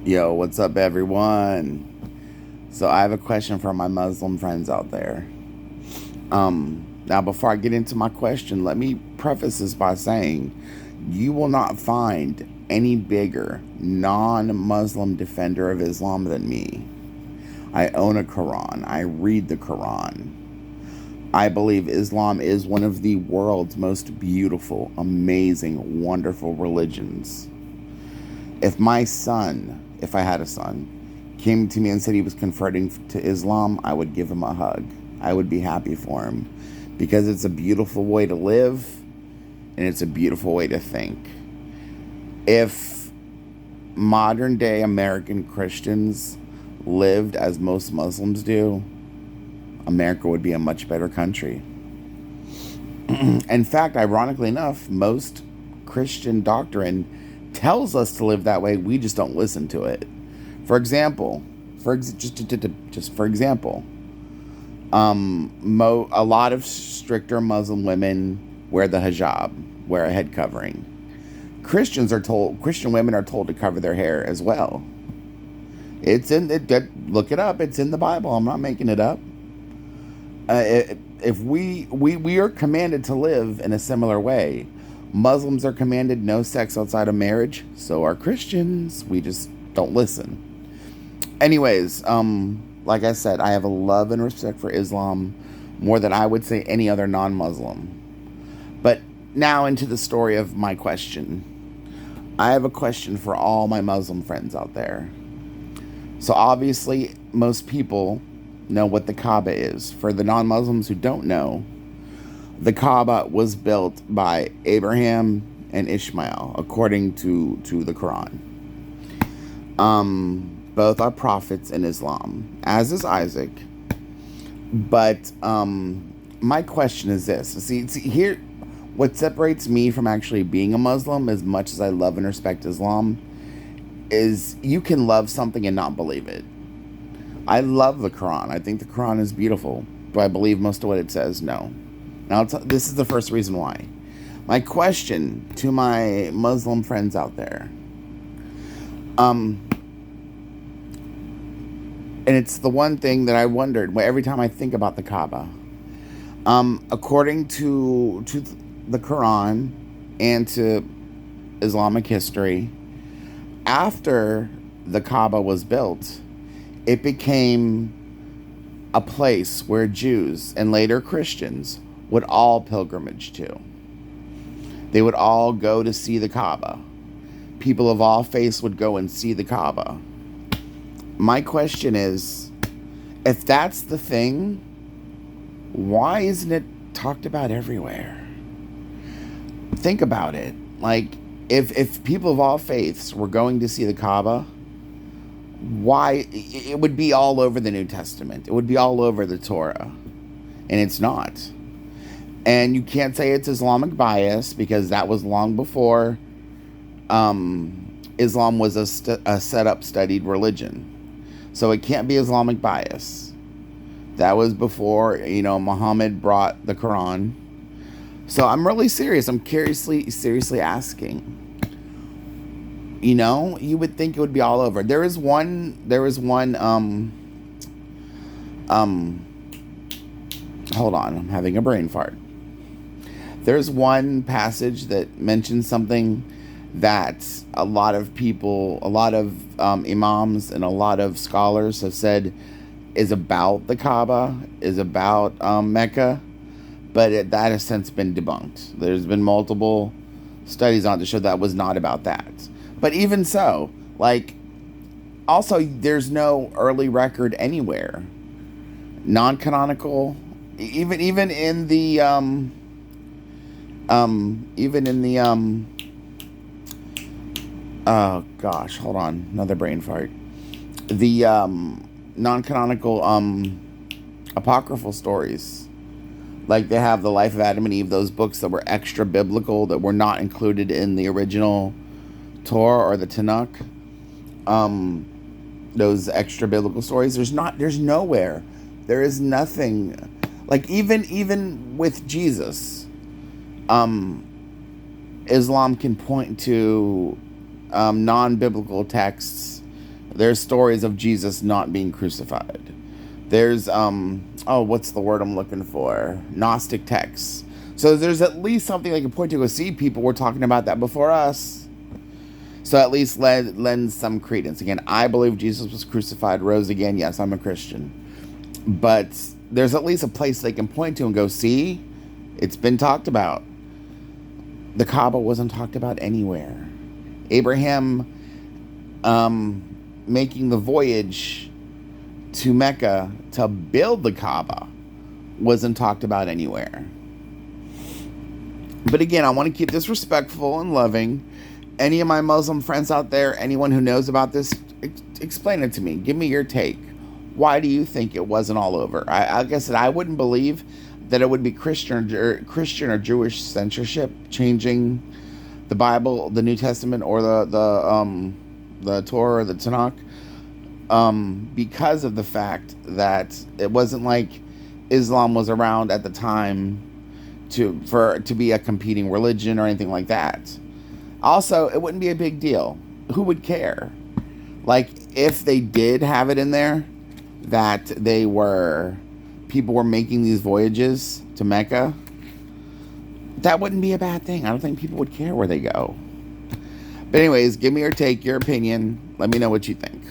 Yo, what's up, everyone? So, I have a question for my Muslim friends out there. Now, before I get into my question, let me preface this by saying you will not find any bigger non Muslim defender of Islam than me. I own a Quran, I read the Quran. I believe Islam is one of the world's most beautiful, amazing, wonderful religions. If I had a son, came to me and said he was converting to Islam, I would give him a hug. I would be happy for him because it's a beautiful way to live and it's a beautiful way to think. If modern day American Christians lived as most Muslims do, America would be a much better country. In fact, ironically enough, most Christian doctrine tells us to live that way. We just don't listen to it. For example, just for example, a lot of stricter Muslim women wear the hijab, wear a head covering. Christian women are told to cover their hair as well. Look it up. It's in the Bible. I'm not making it up. If we are commanded to live in a similar way. Muslims are commanded no sex outside of marriage. So are Christians. We just don't listen. Anyways, like I said, I have a love and respect for Islam more than I would say any other non-Muslim. But now into the story of my question. I have a question for all my Muslim friends out there. So obviously, most people know what the Kaaba is. For the non-Muslims who don't know, the Kaaba was built by Abraham and Ishmael, according to the Quran. Both are prophets in Islam, as is Isaac. But my question is this. See, here, what separates me from actually being a Muslim, as much as I love and respect Islam, is you can love something and not believe it. I love the Quran. I think the Quran is beautiful. Do I believe most of what it says? No. Now, this is the first reason why. My question to my Muslim friends out there, and it's the one thing that I wondered every time I think about the Kaaba. According to the Quran and to Islamic history, after the Kaaba was built, it became a place where Jews and later Christians would all pilgrimage to. They would all go to see the Kaaba. People of all faiths would go and see the Kaaba. My question is, if that's the thing, why isn't it talked about everywhere? Think about it. Like, if people of all faiths were going to see the Kaaba, why? It would be all over the New Testament. It would be all over the Torah. And it's not. And you can't say it's Islamic bias because that was long before Islam was a set-up, studied religion. So it can't be Islamic bias. That was before, Muhammad brought the Quran. So I'm really serious. I'm seriously asking. You would think it would be all over. There was one, hold on, I'm having a brain fart. There's one passage that mentions something that a lot of people, a lot of imams and a lot of scholars have said is about the Kaaba, is about Mecca, but that has since been debunked. There's been multiple studies on it to show that was not about that. But even so, also there's no early record anywhere, non-canonical, even in the oh gosh, hold on, another brain fart. The non-canonical apocryphal stories, like they have the Life of Adam and Eve, those books that were extra biblical that were not included in the original Torah or the Tanakh. Those extra biblical stories. There's nowhere. There is nothing. Like even with Jesus, Islam can point to non-biblical texts There's stories of Jesus not being crucified. There's what's the word I'm looking for? Gnostic texts. So there's at least something they can point to. See, people were talking about that before us. So at least lends some credence. Again, I believe Jesus was crucified, rose again. Yes, I'm a Christian. But there's at least a place they can point to and go, see, it's been talked about. The Kaaba wasn't talked about anywhere. Abraham making the voyage to Mecca to build the Kaaba wasn't talked about anywhere. But again, I want to keep this respectful and loving. Any of my Muslim friends out there, anyone who knows about this, explain it to me. Give me your take. Why do you think it wasn't all over? Like I said, I wouldn't believe that it would be Christian or Jewish censorship changing the Bible, the New Testament, or the Torah or the Tanakh, because of the fact that it wasn't like Islam was around at the time to be a competing religion or anything like that. Also, it wouldn't be a big deal. Who would care? Like, if they did have it in there that people were making these voyages to Mecca, that wouldn't be a bad thing. I don't think people would care where they go. But anyways, give me your take, your opinion. Let me know what you think.